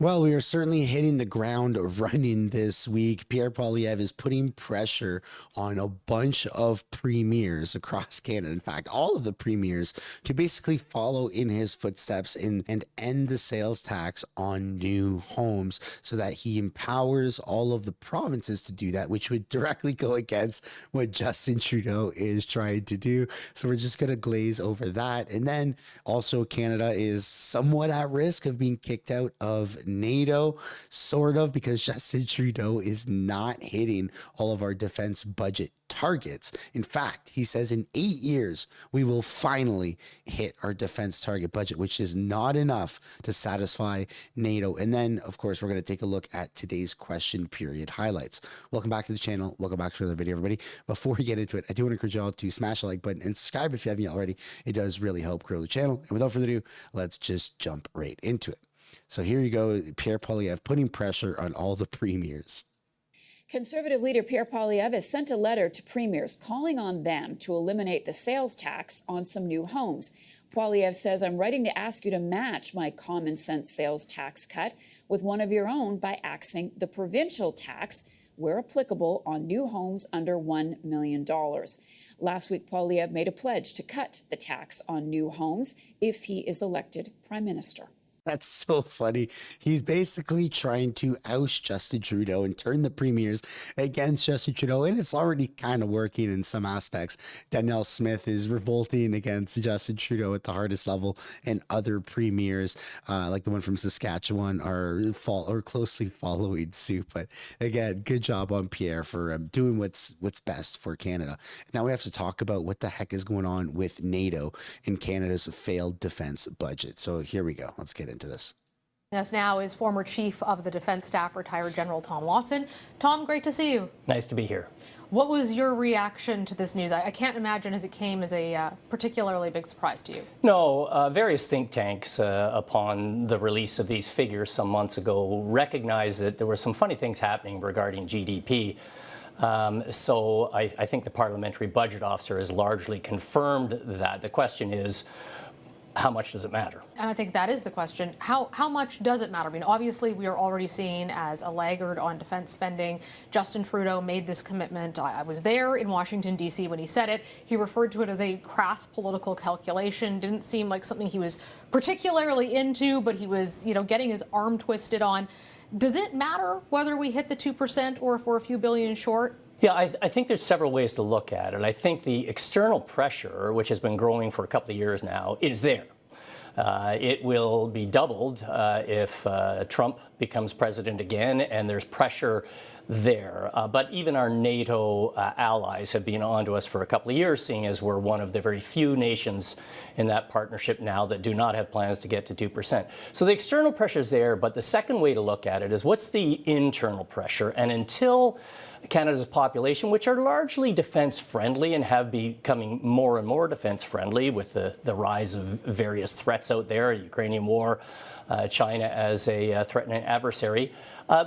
Well, we are certainly hitting the ground running this week. Pierre Poilievre is putting pressure on a bunch of premiers across Canada. In fact, all of the premiers to basically follow in his footsteps and end the sales tax on new homes so that he empowers all of the provinces to do that, which would directly go against what Justin Trudeau is trying to do. So we're just going to glaze over that. And then also, Canada is somewhat at risk of being kicked out of NATO, sort of, because Justin Trudeau is not hitting all of our defense budget targets. In fact, he says in 8 years, we will finally hit our defense target budget, which is not enough to satisfy NATO. And then, of course, we're going to take a look at today's question period highlights. Welcome back to the channel. Welcome back to another video, everybody. Before we get into it, I do want to encourage y'all to smash the like button and subscribe if you haven't yet already. It does really help grow the channel. And without further ado, let's just jump right into it. So here you go, Pierre Poilievre putting pressure on all the premiers. Conservative leader Pierre Poilievre has sent a letter to premiers calling on them to eliminate the sales tax on some new homes. Poilievre says, "I'm writing to ask you to match my common sense sales tax cut with one of your own by axing the provincial tax, where applicable, on new homes under $1 million. Last week, Poilievre made a pledge to cut the tax on new homes if he is elected prime minister. That's so funny. He's basically trying to oust Justin Trudeau and turn the premiers against Justin Trudeau, and it's already kind of working in some aspects. Danielle Smith is revolting against Justin Trudeau at the hardest level, and other premiers, like the one from Saskatchewan, are closely following suit. But again, good job on Pierre for doing what's best for Canada. Now we have to talk about what the heck is going on with NATO and Canada's failed defense budget. So here we go. Let's get into this. Us now is former Chief of the Defense Staff, retired General Tom Lawson. Tom, great to see you. Nice to be here. What was your reaction to this news? I can't imagine as it came as a particularly big surprise to you. No, various think tanks, upon the release of these figures some months ago, recognized that there were some funny things happening regarding GDP. So I think the Parliamentary Budget Officer has largely confirmed that. The question is, how much does it matter? And I think that is the question. How much does it matter? I mean, obviously, we are already seen as a laggard on defense spending. Justin Trudeau made this commitment. I was there in Washington, D.C. when he said it. He referred to it as a crass political calculation. Didn't seem like something he was particularly into, but he was, getting his arm twisted on. Does it matter whether we hit the 2% or if we're a few billion short? Yeah, I think there's several ways to look at it. I think the external pressure, which has been growing for a couple of years now, is there. It will be doubled if Trump becomes president again, and there's pressure there. But even our NATO allies have been on to us for a couple of years, seeing as we're one of the very few nations in that partnership now that do not have plans to get to 2%. So the external pressure is there, but the second way to look at it is what's the internal pressure? And until Canada's population, which are largely defense-friendly and have becoming more and more defense-friendly with the rise of various threats out there, Ukrainian war, China as a threatening adversary,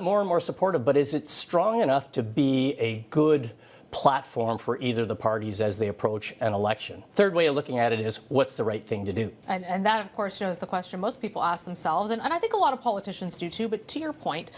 more and more supportive. But is it strong enough to be a good platform for either the parties as they approach an election? Third way of looking at it is, what's the right thing to do? And that, of course, is the question most people ask themselves, and I think a lot of politicians do too. But to your point,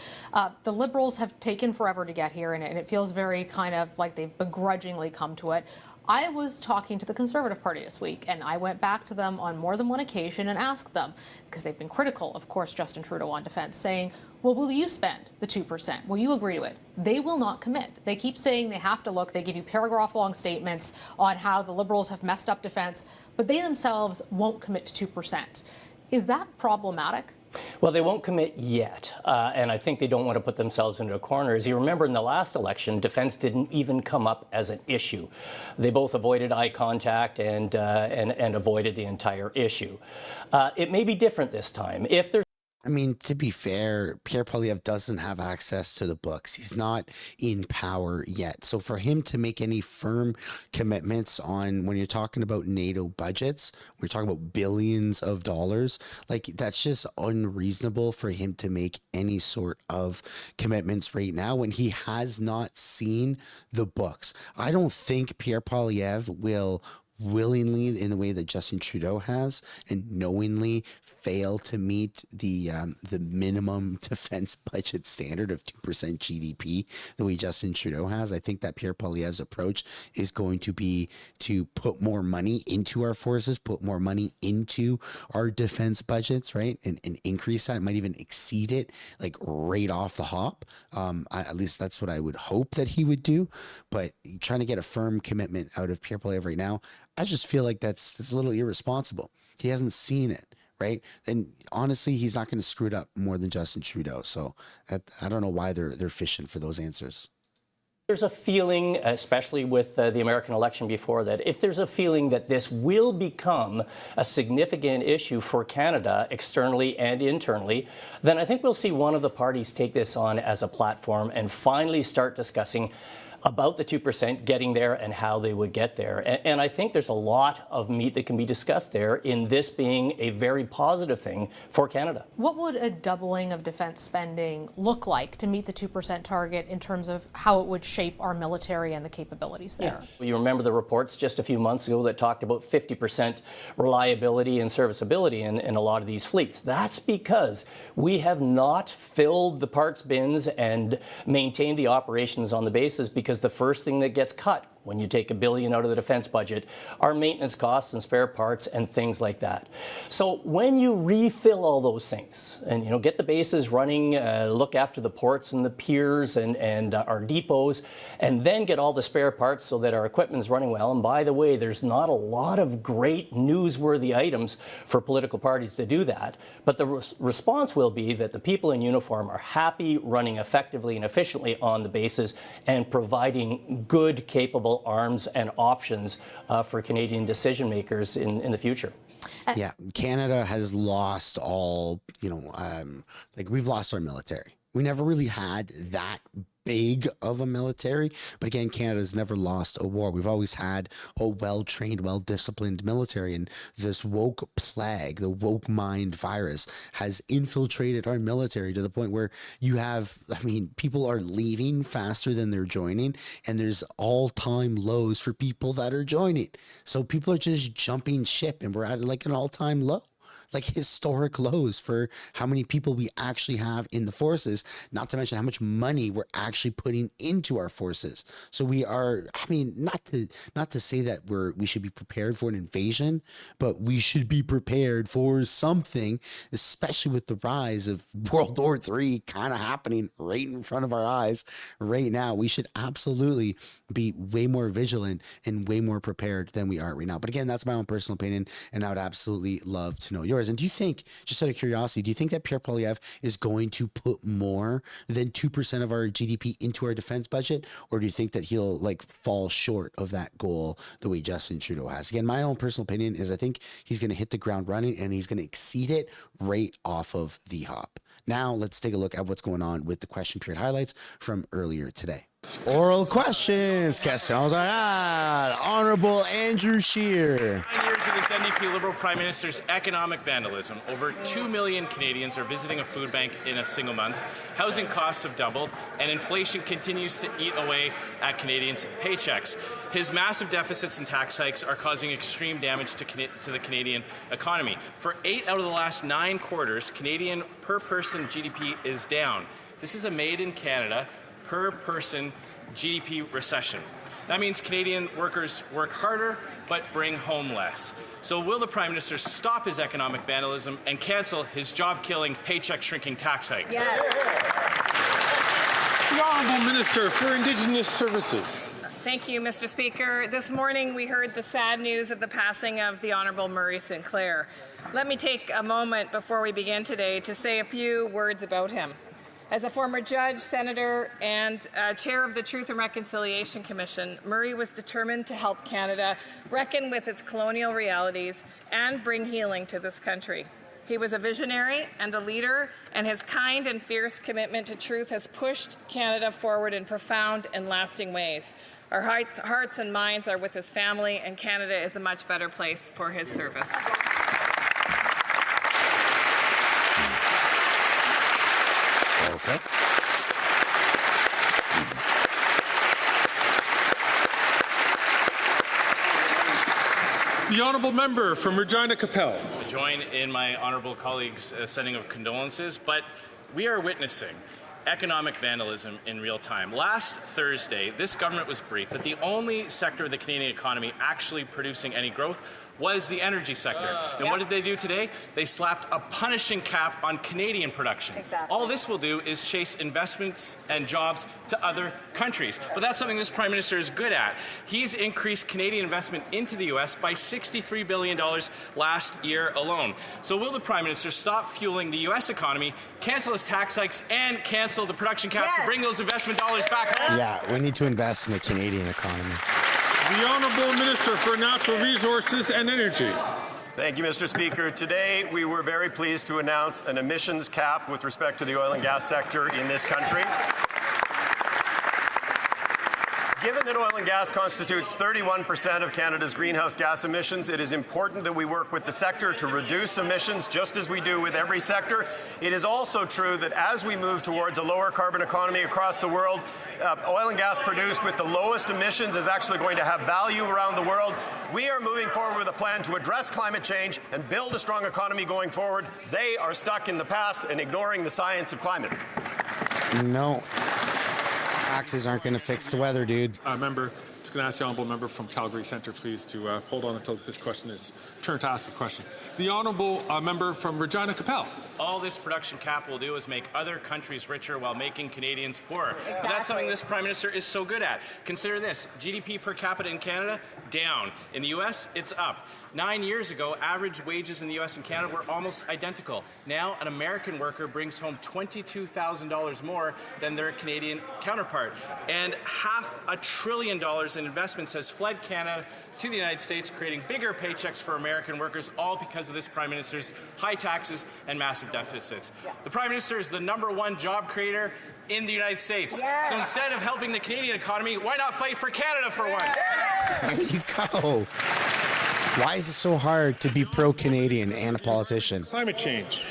the Liberals have taken forever to get here, and it feels very kind of like they've begrudgingly come to it. I was talking to the Conservative Party this week, and I went back to them on more than one occasion and asked them, because they've been critical, of course, Justin Trudeau on defense, saying, well, will you spend the 2%? Will you agree to it? They will not commit. They keep saying they have to look. They give you paragraph-long statements on how the Liberals have messed up defense, but they themselves won't commit to 2%. Is that problematic? Well, they won't commit yet, and I think they don't want to put themselves into a corner. As you remember, in the last election, defense didn't even come up as an issue. They both avoided eye contact and avoided the entire issue. It may be different this time. If there's I mean, to be fair, Pierre Poilievre doesn't have access to the books. He's not in power yet. So for him to make any firm commitments on, when you're talking about NATO budgets, we're talking about billions of dollars, like that's just unreasonable for him to make any sort of commitments right now when he has not seen the books. I don't think Pierre Poilievre will willingly in the way that Justin Trudeau has and knowingly fail to meet the minimum defense budget standard of 2% GDP the way Justin Trudeau has. I think that Pierre Poilievre's approach is going to be to put more money into our forces, put more money into our defense budgets, right? And increase that, might even exceed it like right off the hop. At least that's what I would hope that he would do. But trying to get a firm commitment out of Pierre Poilievre right now, I just feel like that's a little irresponsible. He hasn't seen it, right? And honestly, he's not going to screw it up more than Justin Trudeau. So I don't know why they're fishing for those answers. There's a feeling, especially with the American election before that, if there's a feeling that this will become a significant issue for Canada externally and internally, then I think we'll see one of the parties take this on as a platform and finally start discussing about the 2% getting there and how they would get there. And I think there's a lot of meat that can be discussed there in this being a very positive thing for Canada. What would a doubling of defense spending look like to meet the 2% target in terms of how it would shape our military and the capabilities there? Yeah. You remember the reports just a few months ago that talked about 50% reliability and serviceability in a lot of these fleets. That's because we have not filled the parts bins and maintained the operations on the bases, because the first thing that gets cut when you take $1 billion out of the defense budget are maintenance costs and spare parts and things like that. So when you refill all those things and get the bases running, look after the ports and the piers and our depots, and then get all the spare parts so that our equipment's running well. And by the way, there's not a lot of great newsworthy items for political parties to do that, but the response will be that the people in uniform are happy running effectively and efficiently on the bases and providing good, capable arms and options for Canadian decision makers in the future. Yeah, Canada has lost all, like we've lost our military. We never really had that big of a military, but again, Canada's never lost a war. We've always had a well-trained, well-disciplined military, and this woke plague, the woke mind virus, has infiltrated our military to the point where you have, people are leaving faster than they're joining, and there's all-time lows for people that are joining. So people are just jumping ship, and we're at like an all-time low. Like historic lows for how many people we actually have in the forces, not to mention how much money we're actually putting into our forces. So we are, not to say that we should be prepared for an invasion, but we should be prepared for something, especially with the rise of World War III kind of happening right in front of our eyes right now. We should absolutely be way more vigilant and way more prepared than we are right now. But again, that's my own personal opinion, and I would absolutely love to know yours. And do you think, just out of curiosity, do you think that Pierre Poilievre is going to put more than 2% of our GDP into our defense budget? Or do you think that he'll fall short of that goal the way Justin Trudeau has? Again, my own personal opinion is I think he's going to hit the ground running and he's going to exceed it right off of the hop. Now let's take a look at what's going on with the question period highlights from earlier today. Oral questions. Questions are Honorable Andrew Scheer. 9 years of this NDP Liberal Prime Minister's economic vandalism. Over 2 million Canadians are visiting a food bank in a single month. Housing costs have doubled, and inflation continues to eat away at Canadians' paychecks. His massive deficits and tax hikes are causing extreme damage to the Canadian economy. For 8 out of the last 9 quarters, Canadian per-person GDP is down. This is a made-in-Canada per-person GDP recession. That means Canadian workers work harder but bring home less. So will the Prime Minister stop his economic vandalism and cancel his job-killing, paycheck-shrinking tax hikes? Yes. The Honourable Minister for Indigenous Services. Thank you, Mr. Speaker. This morning we heard the sad news of the passing of the Honourable Murray Sinclair. Let me take a moment before we begin today to say a few words about him. As a former judge, senator, and chair of the Truth and Reconciliation Commission, Murray was determined to help Canada reckon with its colonial realities and bring healing to this country. He was a visionary and a leader, and his kind and fierce commitment to truth has pushed Canada forward in profound and lasting ways. Our hearts and minds are with his family, and Canada is a much better place for his service. Okay. The honourable member from Regina Capel. I join in my honourable colleagues' sending of condolences, but we are witnessing economic vandalism in real time. Last Thursday, this government was briefed that the only sector of the Canadian economy actually producing any growth was the energy sector. And what did they do today? They slapped a punishing cap on Canadian production. Exactly. All this will do is chase investments and jobs to other countries. But that's something this Prime Minister is good at. He's increased Canadian investment into the U.S. by $63 billion last year alone. So will the Prime Minister stop fueling the U.S. economy, cancel his tax hikes, and cancel the production cap to bring those investment dollars back home? Yeah, we need to invest in the Canadian economy. The Honourable Minister for Natural Resources and Energy. Thank you, Mr. Speaker. Today, we were very pleased to announce an emissions cap with respect to the oil and gas sector in this country. Given that oil and gas constitutes 31% of Canada's greenhouse gas emissions, it is important that we work with the sector to reduce emissions, just as we do with every sector. It is also true that as we move towards a lower carbon economy across the world, oil and gas produced with the lowest emissions is actually going to have value around the world. We are moving forward with a plan to address climate change and build a strong economy going forward. They are stuck in the past and ignoring the science of climate. No. Taxes aren't going to fix the weather, dude. Member, just going to ask the honourable member from Calgary Centre, please, to hold on until his question is turned to ask a question. The honourable member from Regina Capel. All this production cap will do is make other countries richer while making Canadians poorer. But that's something this Prime Minister is so good at. Consider this, GDP per capita in Canada, down. In the U.S., it's up. 9 years ago, average wages in the U.S. and Canada were almost identical. Now, an American worker brings home $22,000 more than their Canadian counterpart. And $500 billion in investments has fled Canada to the United States, creating bigger paychecks for American workers, all because of this Prime Minister's high taxes and massive deficits. The Prime Minister is the #1 job creator in the United States. So instead of helping the Canadian economy, why not fight for Canada for once? There you go. Why is it so hard to be pro-Canadian and a politician? Climate change.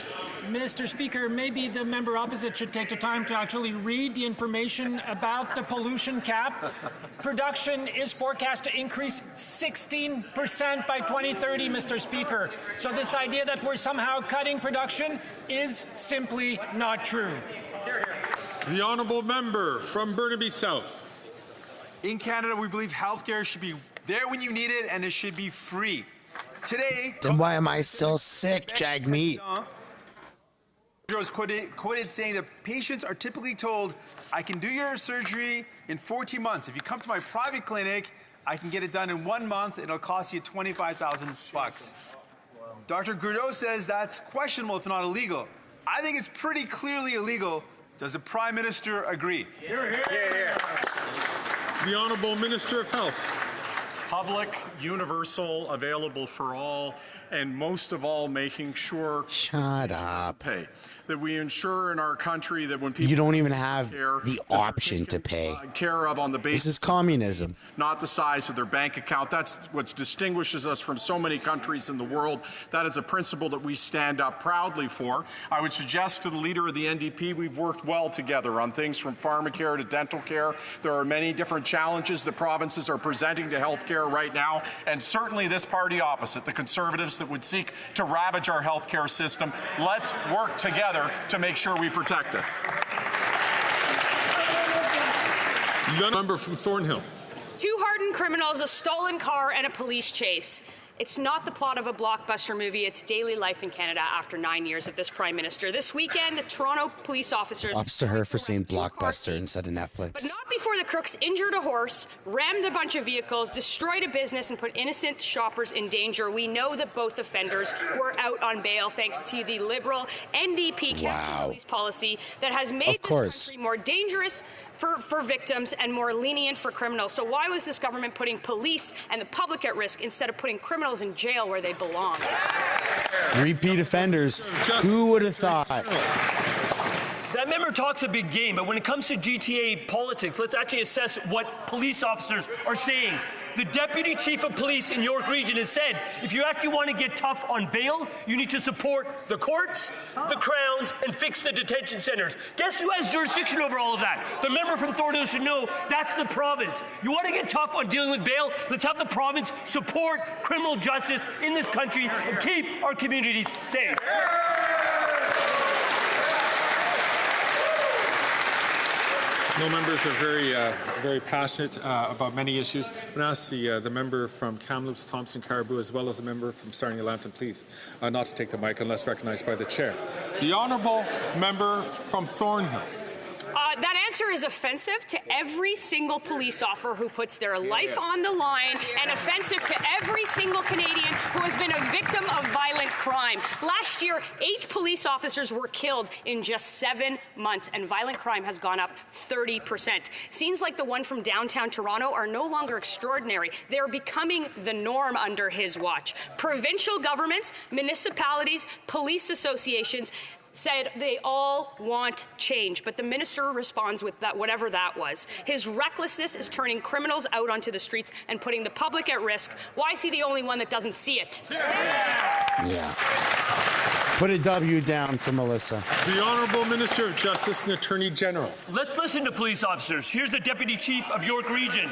Mr. Speaker, maybe the member opposite should take the time to actually read the information about the pollution cap. Production is forecast to increase 16% by 2030, Mr. Speaker. So this idea that we're somehow cutting production is simply not true. The honourable member from Burnaby South. In Canada, we believe healthcare should be there when you need it, and it should be free. Today, Then why am I still sick, Jagmeet? Trudeau was quoted saying that patients are typically told, I can do your surgery in 14 months. If you come to my private clinic, I can get it done in 1 month, and it'll cost you $25,000. Dr. Trudeau says that's questionable, if not illegal. I think it's pretty clearly illegal. Does the Prime Minister agree? The Honourable Minister of Health. Public, universal, available for all, and most of all, making sure Shut up. pay. That we ensure in our country that when people You don't even have care, the that they're option to taken pay. care of on the basis This is communism. not the size of their bank account. That's what distinguishes us from so many countries in the world. That is a principle that we stand up proudly for. I would suggest to the leader of the NDP, we've worked well together on things from pharmacare to dental care. There are many different challenges the provinces are presenting to health care right now, and certainly this party opposite, the Conservatives that would seek to ravage our health care system. Let's work together to make sure we protect it. The member from Thornhill. 2 hardened criminals, a stolen car, and a police chase. It's not the plot of a blockbuster movie. It's daily life in Canada after 9 years of this Prime Minister. This weekend, the Toronto police officers... Props to her for saying Blockbuster instead of Netflix. But not before the crooks injured a horse, rammed a bunch of vehicles, destroyed a business, and put innocent shoppers in danger. We know that both offenders were out on bail thanks to the Liberal NDP capture police policy that has made this country more dangerous for victims and more lenient for criminals. So why was this government putting police and the public at risk instead of putting criminals in jail where they belong? Repeat offenders. Who would have thought? That member talks a big game, but when it comes to GTA politics, let's actually assess what police officers are saying. The Deputy Chief of Police in York Region has said, if you actually want to get tough on bail, you need to support the courts, the Crowns, and fix the detention centres. Guess who has jurisdiction over all of that? The member from Thornhill should know that's the province. You want to get tough on dealing with bail? Let's have the province support criminal justice in this country and keep our communities safe. No, members are very passionate about many issues. I'm going to ask the member from Kamloops, Thompson, Caribou, as well as the member from Sarnia-Lambton, please, not to take the mic unless recognized by the chair. The honourable member from Thornhill. That answer is offensive to every single police officer who puts their life on the line, and offensive to every single Canadian who has been a victim of violent crime. Last year, 8 police officers were killed in just 7 months, and violent crime has gone up 30%. Scenes like the one from downtown Toronto are no longer extraordinary. They are becoming the norm under his watch. Provincial governments, municipalities, police associations said they all want change, but the minister responds with that, whatever that was. His recklessness is turning criminals out onto the streets and putting the public at risk. Why is he the only one that doesn't see it? Yeah. Put a W down for Melissa. The Honourable Minister of Justice and Attorney General. Let's listen to police officers. Here's the Deputy Chief of York Region.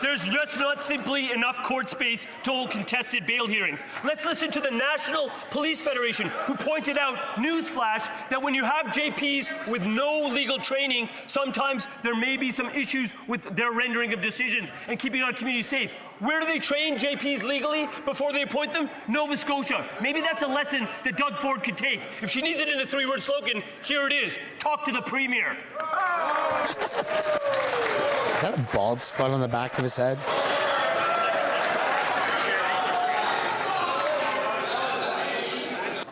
There's just not simply enough court space to hold contested bail hearings. Let's listen to the National Police Federation, who pointed out, newsflash, that when you have JPs with no legal training, sometimes there may be some issues with their rendering of decisions and keeping our community safe. Where do they train JPs legally before they appoint them? Nova Scotia. Maybe that's a lesson that Doug Ford could take. If she needs it in a 3-word slogan, here it is. Talk to the Premier. Is that a bald spot on the back of his head?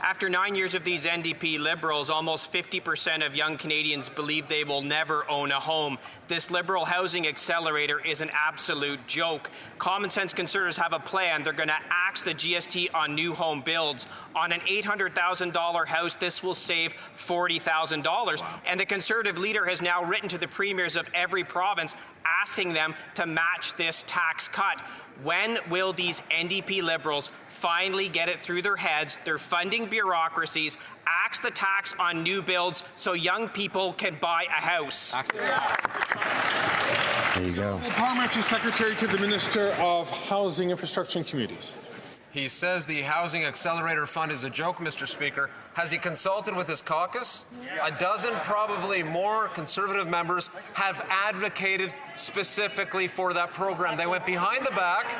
After 9 years of these NDP Liberals, almost 50% of young Canadians believe they will never own a home. This Liberal housing accelerator is an absolute joke. Common sense Conservatives have a plan. They're going to axe the GST on new home builds. On an $800,000 house, this will save $40,000. Wow. And the Conservative leader has now written to the premiers of every province asking them to match this tax cut. When will these NDP Liberals finally get it through their heads? They're funding bureaucracies, axe the tax on new builds so young people can buy a house. There you go. Parliamentary Secretary to the Minister of Housing, Infrastructure and Communities. He says the Housing Accelerator Fund is a joke, Mr. Speaker. Has he consulted with his caucus? A dozen, probably more, Conservative members have advocated specifically for that program. They went behind the back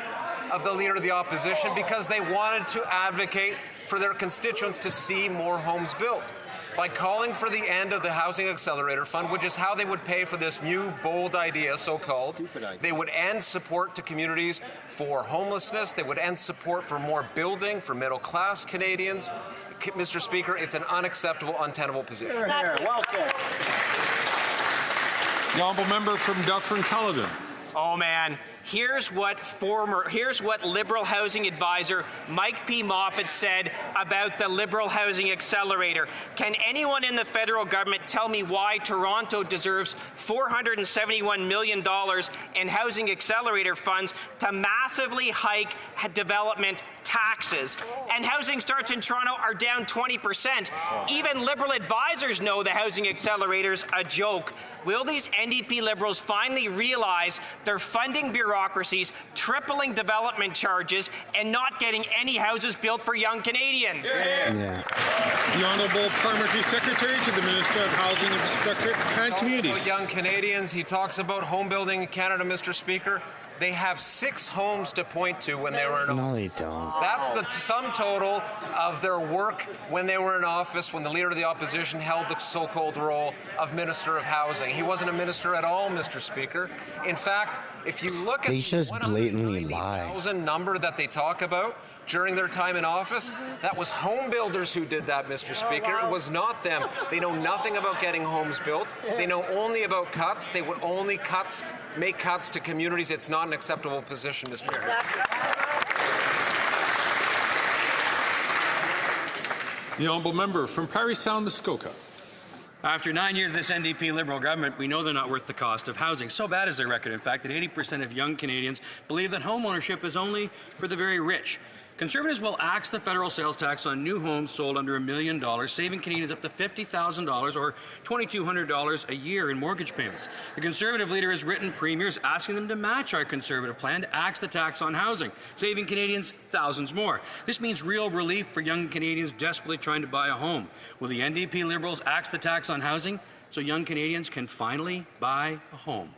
of the Leader of the Opposition because they wanted to advocate for their constituents to see more homes built. By calling for the end of the Housing Accelerator Fund, which is how they would pay for this new bold idea, so-called, they would end support to communities for homelessness. They would end support for more building for middle-class Canadians. Mr. Speaker, it's an unacceptable, untenable position. Well said. The honourable member from Dufferin-Caledon. Oh man, here's what Liberal housing advisor Mike P. Moffat said about the Liberal Housing Accelerator. Can anyone in the federal government tell me why Toronto deserves $471 million in housing accelerator funds to massively hike development taxes? And housing starts in Toronto are down 20%. Even Liberal advisors know the housing accelerator's a joke. Will these NDP Liberals finally realize they're funding bureaucracies, tripling development charges, and not getting any houses built for young Canadians? Yeah. The Honourable Parliamentary Secretary to the Minister of Housing, Infrastructure and Communities. Young Canadians, he talks about home building in Canada, Mr. Speaker. They have 6 homes to point to when they were in office. No, they don't. That's the sum total of their work when they were in office, when the Leader of the Opposition held the so-called role of Minister of Housing. He wasn't a minister at all, Mr. Speaker. In fact, if you look at They just blatantly lie. 190,000 number that they talk about during their time in office, that was home builders who did that, Mr. Speaker. It was not them. They know nothing about getting homes built. They know only about cuts. They would only make cuts to communities. It's not an acceptable position, Mr. Speaker. The honourable member from Parry Sound, Muskoka. After 9 years of this NDP Liberal government, we know they're not worth the cost of housing. So bad is their record, in fact, that 80% of young Canadians believe that home ownership is only for the very rich. Conservatives will axe the federal sales tax on new homes sold under $1 million, saving Canadians up to $50,000 or $2,200 a year in mortgage payments. The Conservative leader has written premiers asking them to match our Conservative plan to axe the tax on housing, saving Canadians thousands more. This means real relief for young Canadians desperately trying to buy a home. Will the NDP Liberals axe the tax on housing so young Canadians can finally buy a home?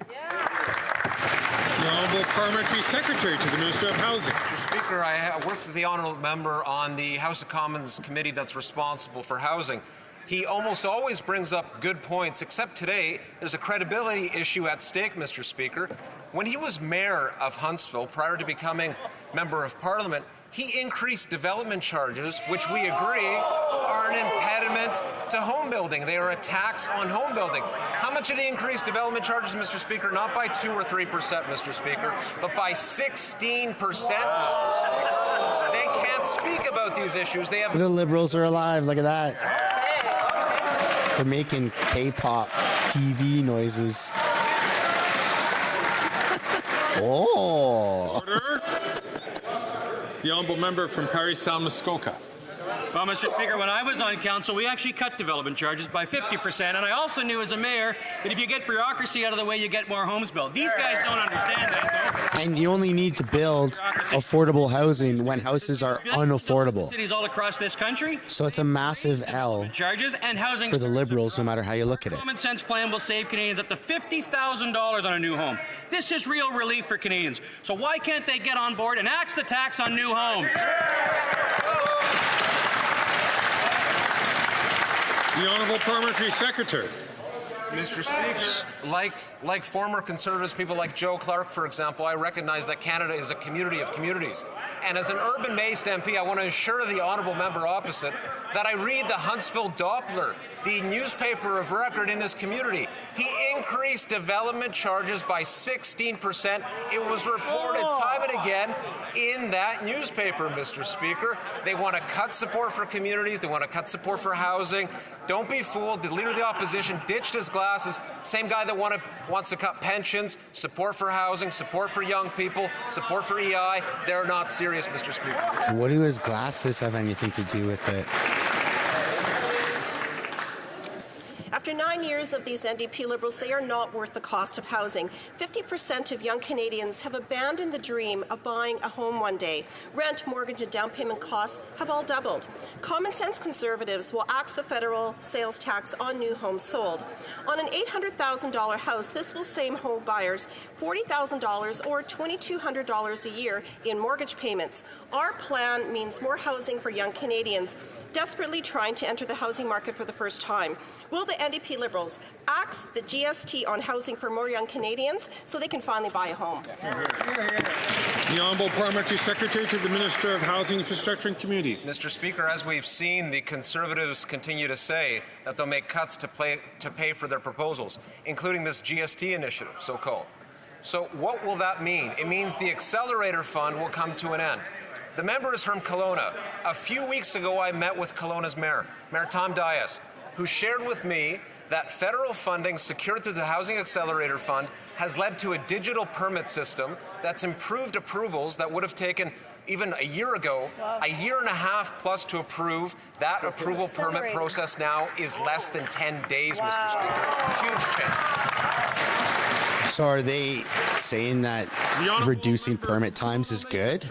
The Honourable Parliamentary Secretary to the Minister of Housing. Mr. Speaker, I worked with the Honourable Member on the House of Commons committee that's responsible for housing. He almost always brings up good points, except today there's a credibility issue at stake, Mr. Speaker. When he was Mayor of Huntsville, prior to becoming Member of Parliament, he increased development charges, which we agree are an impediment to home building. They are a tax on home building. How much did he increase development charges, Mr. Speaker? Not by 2 or 3%, Mr. Speaker, but by 16%, Mr. Speaker. They can't speak about these issues. They have. The Liberals are alive. Look at that. They're making K-pop TV noises. Oh. Order. The Honourable Member from Parry Sound Muskoka. Well, Mr. Speaker, when I was on council, we actually cut development charges by 50%, and I also knew as a mayor that if you get bureaucracy out of the way, you get more homes built. These guys don't understand that, though. And you only need to build affordable housing when houses are unaffordable. Cities all across this country. So it's a massive L Charges and housing for the Liberals, no matter how you look at it. The common sense plan will save Canadians up to $50,000 on a new home. This is real relief for Canadians. So why can't they get on board and axe the tax on new homes? The Honourable Parliamentary Secretary. Mr. Speaker, like former Conservatives, people like Joe Clark, for example, I recognize that Canada is a community of communities. And as an urban-based MP, I want to assure the honourable member opposite that I read the Huntsville Doppler, the newspaper of record in this community. He increased development charges by 16%. It was reported time and again in that newspaper, Mr. Speaker. They want to cut support for communities. They want to cut support for housing. Don't be fooled. The Leader of the Opposition ditched his glasses. Same guy that wants to cut pensions, support for housing, support for young people, support for EI. They're not serious, Mr. Speaker. What do his glasses have anything to do with it? After 9 years of these NDP Liberals, they are not worth the cost of housing. 50% of young Canadians have abandoned the dream of buying a home one day. Rent, mortgage, and down payment costs have all doubled. Common sense Conservatives will axe the federal sales tax on new homes sold. On an $800,000 house, this will save home buyers $40,000 or $2,200 a year in mortgage payments. Our plan means more housing for young Canadians desperately trying to enter the housing market for the first time. Will the NDP Liberals axe the GST on housing for more young Canadians so they can finally buy a home? The Honourable Parliamentary Secretary to the Minister of Housing, Infrastructure and Communities. Mr. Speaker, as we've seen, the Conservatives continue to say that they'll make cuts to pay for their proposals, including this GST initiative, so-called. So what will that mean? It means the Accelerator Fund will come to an end. The member is from Kelowna. A few weeks ago, I met with Kelowna's Mayor, Mayor Tom Dias, who shared with me that federal funding secured through the Housing Accelerator Fund has led to a digital permit system that's improved approvals that would have taken even a year ago, a year and a half plus to approve. That approval permit process now is less than 10 days, Mr. Speaker. Huge change. So are they saying that reducing permit times is good?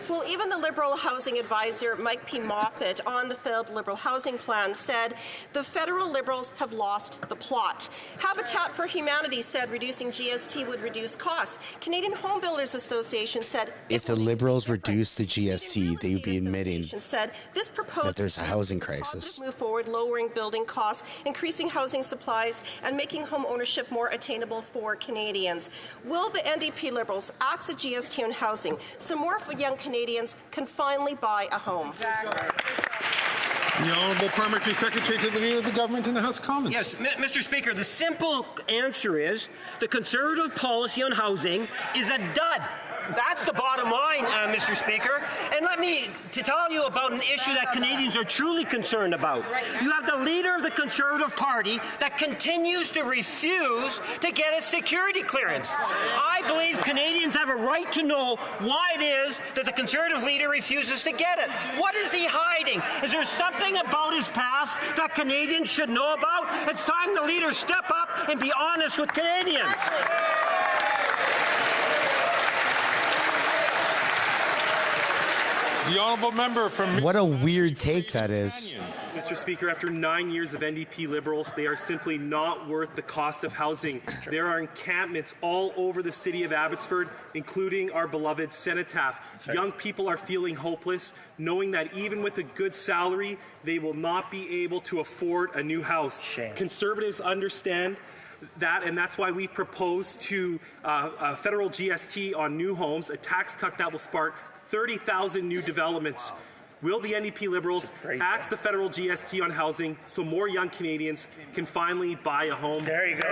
Well, even the Liberal Housing Advisor, Mike P. Moffat, on the failed Liberal Housing Plan said the federal Liberals have lost the plot. Habitat for Humanity said reducing GST would reduce costs. Canadian Home Builders Association said if the Liberals reduce the GST, they would be admitting said this proposed that there's a housing crisis. Move forward, lowering building costs, increasing housing supplies, and making home ownership more attainable for Canadians. Will the NDP Liberals axe the GST on housing so more young Canadians can finally buy a home? The Honourable Parliamentary Secretary to the Leader of the Government in the House of Commons. Yes, Mr. Speaker, the simple answer is the Conservative policy on housing is a dud. That's the bottom line, Mr. Speaker. And let me tell you about an issue that Canadians are truly concerned about. You have the leader of the Conservative Party that continues to refuse to get a security clearance. I believe Canadians have a right to know why it is that the Conservative leader refuses to get it. What is he hiding? Is there something about his past that Canadians should know about? It's time the leader step up and be honest with Canadians. The honourable member from... What a weird take that is. Mr. Speaker, after 9 years of NDP Liberals, they are simply not worth the cost of housing. There are encampments all over the city of Abbotsford, including our beloved Cenotaph. Young people are feeling hopeless, knowing that even with a good salary, they will not be able to afford a new house. Conservatives understand that, and that's why we've proposed to a federal GST on new homes, a tax cut that will spark 30,000 new developments. Will the NDP Liberals axe the federal GST on housing so more young Canadians can finally buy a home? There you go.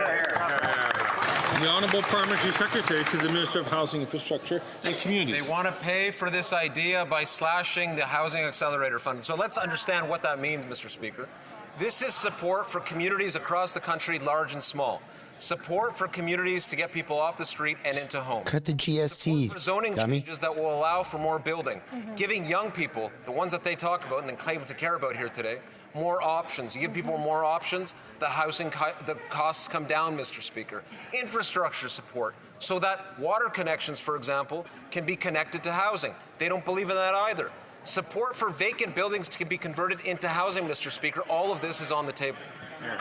The Honourable Parliamentary Secretary to the Minister of Housing, Infrastructure and Communities. They want to pay for this idea by slashing the Housing Accelerator Fund. So let's understand what that means, Mr. Speaker. This is support for communities across the country, large and small. Support for communities to get people off the street and into homes. Cut the GST, for zoning dummy. changes that will allow for more building. Giving young people, the ones that they talk about and then claim to care about here today, more options. You give people more options, the the costs come down, Mr. Speaker. Infrastructure support, so that water connections, for example, can be connected to housing. They don't believe in that either. Support for vacant buildings to be converted into housing, Mr. Speaker. All of this is on the table.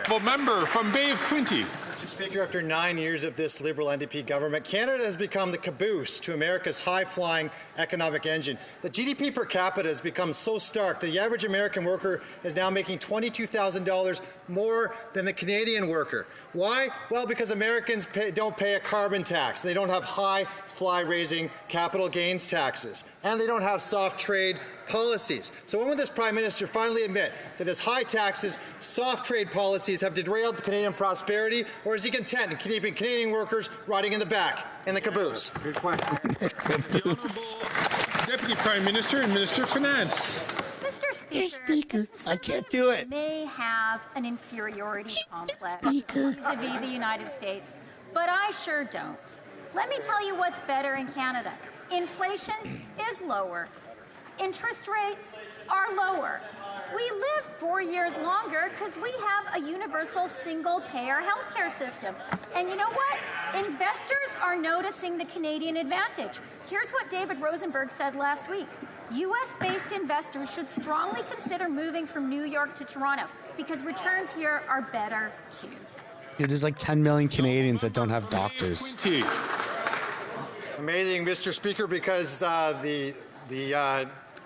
The member from Bay of Quinte. Mr. Speaker, after 9 years of this Liberal NDP government, Canada has become the caboose to America's high-flying economic engine. The GDP per capita has become so stark that the average American worker is now making $22,000 more than the Canadian worker. Why? Well, because Americans don't pay a carbon tax. They don't have high fly-raising capital gains taxes. And they don't have soft trade policies. So when will this Prime Minister finally admit that his high taxes, soft trade policies have derailed Canadian prosperity, or is he content in keeping Canadian workers riding in the back in the caboose? Good question. The Honourable Deputy Prime Minister and Minister of Finance. Mr. Speaker, I can't do it. May have an inferiority complex Speaker. vis-a-vis the United States, but I sure don't. Let me tell you what's better in Canada. Inflation is lower. Interest rates are lower. We live 4 years longer because we have a universal single-payer healthcare system. And you know what? Investors are noticing the Canadian advantage. Here's what David Rosenberg said last week. U.S.-based investors should strongly consider moving from New York to Toronto because returns here are better too. Dude, there's like 10 million Canadians that don't have doctors. Amazing, Mr. Speaker, because the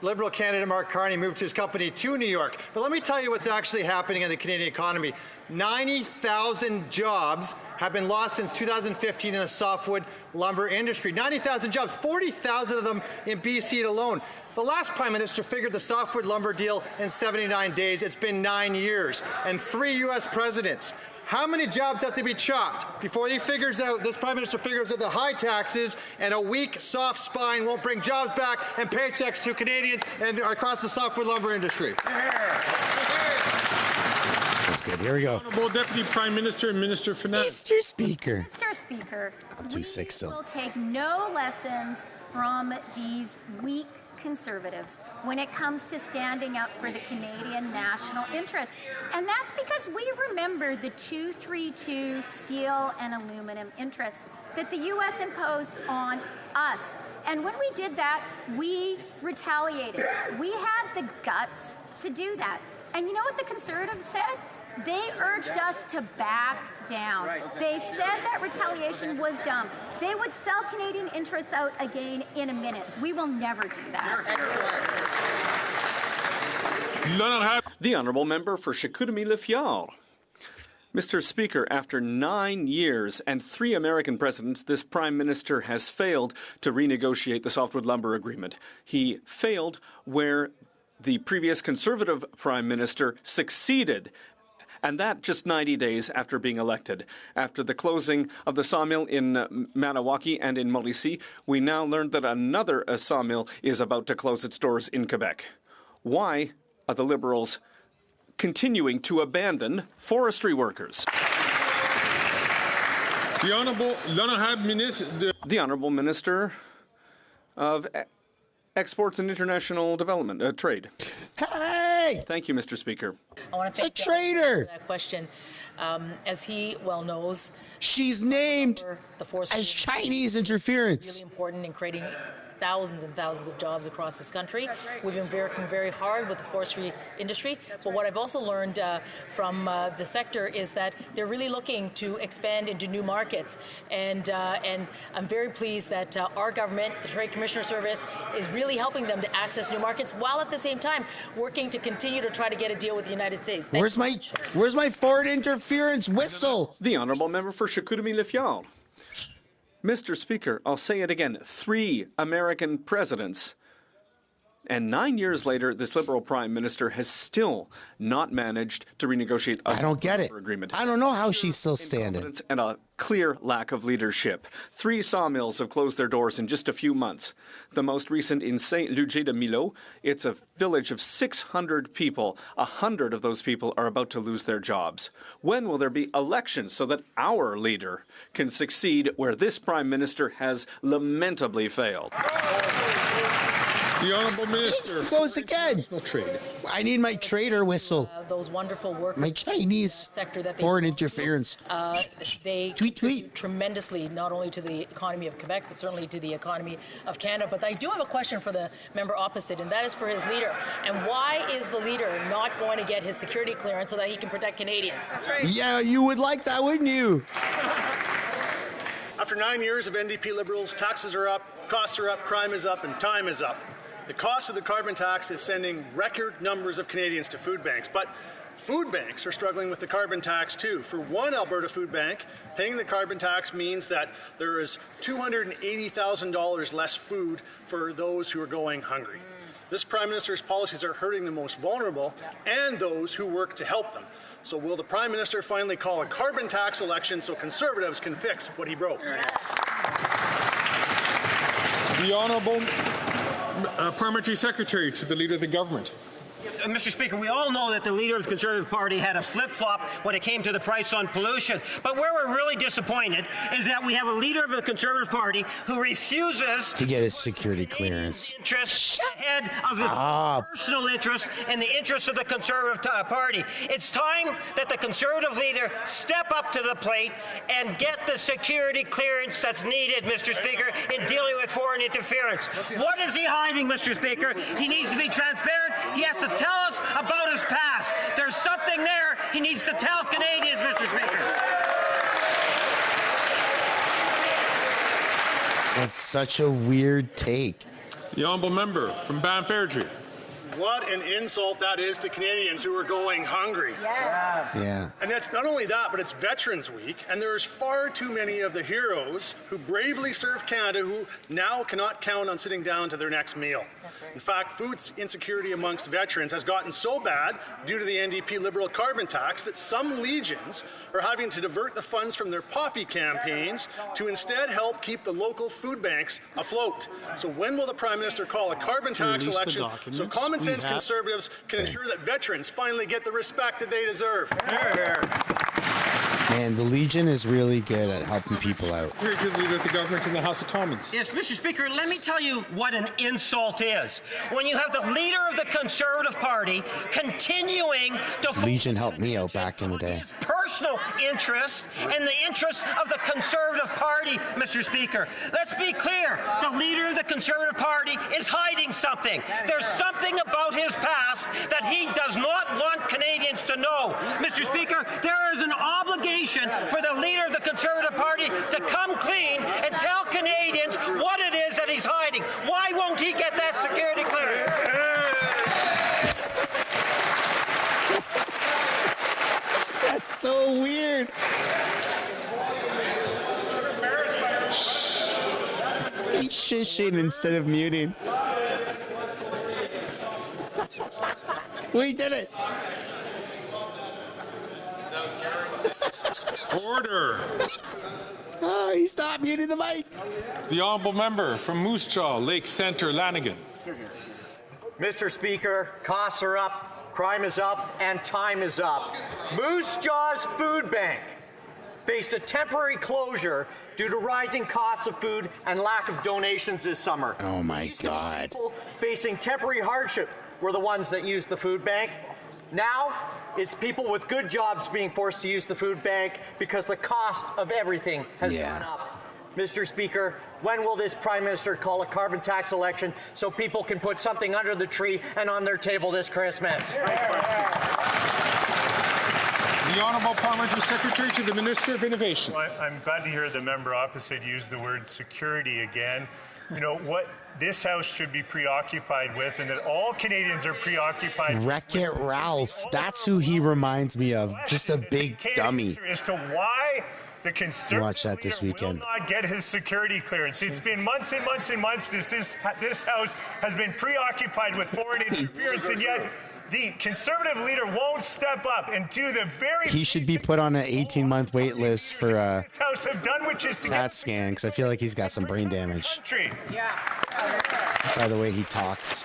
Liberal candidate Mark Carney moved his company to New York. But let me tell you what's actually happening in the Canadian economy. 90,000 jobs have been lost since 2015 in the softwood lumber industry. 90,000 jobs, 40,000 of them in BC alone. The last Prime Minister figured the softwood lumber deal in 79 days. It's been 9 years and 3 U.S. presidents. How many jobs have to be chopped before this Prime Minister figures out that high taxes and a weak, soft spine won't bring jobs back and paychecks to Canadians and across the softwood lumber industry? That's good. Here we go. Honourable Deputy Prime Minister and Minister of Finance. Mr. Speaker. Mr. Speaker, Too sick still. we will take no lessons from these weak Conservatives when it comes to standing up for the Canadian national interest. And that's because we remember the 232 steel and aluminum interests that the U.S. imposed on us. And when we did that, we retaliated. We had the guts to do that. And you know what the Conservatives said? They urged us to back down. They said that retaliation was dumb. They would sell Canadian interests out again in a minute. We will never do that. The Honourable Member for Chicoutimi-Le-Fjord. Mr. Speaker, after 9 years and 3 American presidents, this Prime Minister has failed to renegotiate the softwood lumber agreement. He failed where the previous Conservative Prime Minister succeeded. And that just 90 days after being elected. After the closing of the sawmill in Maniwaki and in Mauricie, we now learned that another sawmill is about to close its doors in Quebec. Why are the Liberals continuing to abandon forestry workers? The Honourable Minister of Exports and International Development, Trade. Hey! Thank you, Mr. Speaker. I want to take It's a traitor. that question. As he well knows, she's named the forestry as Chinese interference. Really important in creating thousands and thousands of jobs across this country. We've been working very hard with the forestry industry. But what I've also learned from the sector is that they're really looking to expand into new markets. And I'm very pleased that our government, the Trade Commissioner Service, is really helping them to access new markets while at the same time working to continue to try to get a deal with the United States. Where's my foreign interference whistle? The Honourable Member for Chicoutimi-Le-Fjord. Mr. Speaker, I'll say it again, 3 American presidents. And 9 years later, this Liberal Prime Minister has still not managed to renegotiate a I don't get it. agreement. I don't know how she's still standing. And a clear lack of leadership. 3 sawmills have closed their doors in just a few months. The most recent in Saint-Ludger-de-Millau. It's a village of 600 people. 100 of those people are about to lose their jobs. When will there be elections so that our leader can succeed where this Prime Minister has lamentably failed? The Honourable Minister goes again. Trade. I need my trader whistle. Those wonderful workers. My Chinese sector that foreign interference. They contribute tremendously, not only to the economy of Quebec, but certainly to the economy of Canada. But I do have a question for the member opposite, and that is for his leader. And why is the leader not going to get his security clearance so that he can protect Canadians? That's right. Yeah, you would like that, wouldn't you? After 9 years of NDP Liberals, taxes are up, costs are up, crime is up, and time is up. The cost of the carbon tax is sending record numbers of Canadians to food banks, but food banks are struggling with the carbon tax too. For one Alberta food bank, paying the carbon tax means that there is $280,000 less food for those who are going hungry. This Prime Minister's policies are hurting the most vulnerable and those who work to help them. So will the Prime Minister finally call a carbon tax election so Conservatives can fix what he broke? The Honourable Parliamentary Secretary to the Leader of the Government. Mr. Speaker, we all know that the leader of the Conservative Party had a flip-flop when it came to the price on pollution. But where we're really disappointed is that we have a leader of the Conservative Party who refuses to get his security clearance. Interest ahead of his personal interest and the interests of the Conservative Party. It's time that the Conservative leader step up to the plate and get the security clearance that's needed, Mr. Speaker, in dealing with foreign interference. What is he hiding, Mr. Speaker? He needs to be transparent. He has to tell us about his past. There's something there he needs to tell Canadians, Mr. Speaker. That's such a weird take. The Honourable Member from Banff-Airdrie. What an insult that is to Canadians who are going hungry. Yeah. And that's not only that, but it's Veterans Week, and there's far too many of the heroes who bravely serve Canada who now cannot count on sitting down to their next meal. In fact, food insecurity amongst veterans has gotten so bad due to the NDP Liberal carbon tax that some legions are having to divert the funds from their poppy campaigns to instead help keep the local food banks afloat. So when will the Prime Minister call a carbon tax election so common sense Conservatives can ensure that veterans finally get the respect that they deserve? Man, the Legion is really good at helping people out. Here to the Leader of the Government in the House of Commons. Yes, Mr. Speaker, let me tell you what an insult is. When you have the leader of the Conservative Party continuing to Legion helped me out back in the day. personal interest and the interests of the Conservative Party, Mr. Speaker. Let's be clear. The leader of the Conservative Party is hiding something. There's something about his past that he does not want Canadians to know. Mr. Speaker, there is an obligation for the leader of the Conservative Party to come clean and tell Canadians what it is that he's hiding. Why won't he get that security clearance? That's so weird. He's shushing instead of muting. We did it. Order. Oh, he stopped muting the mic. The honourable member from Moose Jaw, Lake Centre, Lanigan. Mr. Speaker, costs are up, crime is up, and time is up. Moose Jaw's Food Bank faced a temporary closure due to rising costs of food and lack of donations this summer. Oh my God. People facing temporary hardship were the ones that used the food bank. Now, it's people with good jobs being forced to use the food bank because the cost of everything has gone up. Mr. Speaker, when will this Prime Minister call a carbon tax election so people can put something under the tree and on their table this Christmas? The Honourable Parliamentary Secretary to the Minister of Innovation. Well, I'm glad to hear the member opposite use the word security again. You know, what this House should be preoccupied with, and that all Canadians are preoccupied Wreck-It Ralph. That's who he reminds me of. Just a big dummy. as to why the Conservative Watch that this weekend. will not get his security clearance. It's been months and months and months. This House has been preoccupied with foreign interference, and yet the Conservative leader won't step up and do the very He should be put on an 18-month wait list for this House have done, which is to CAT scan, because I feel like he's got some brain damage country. by the way he talks.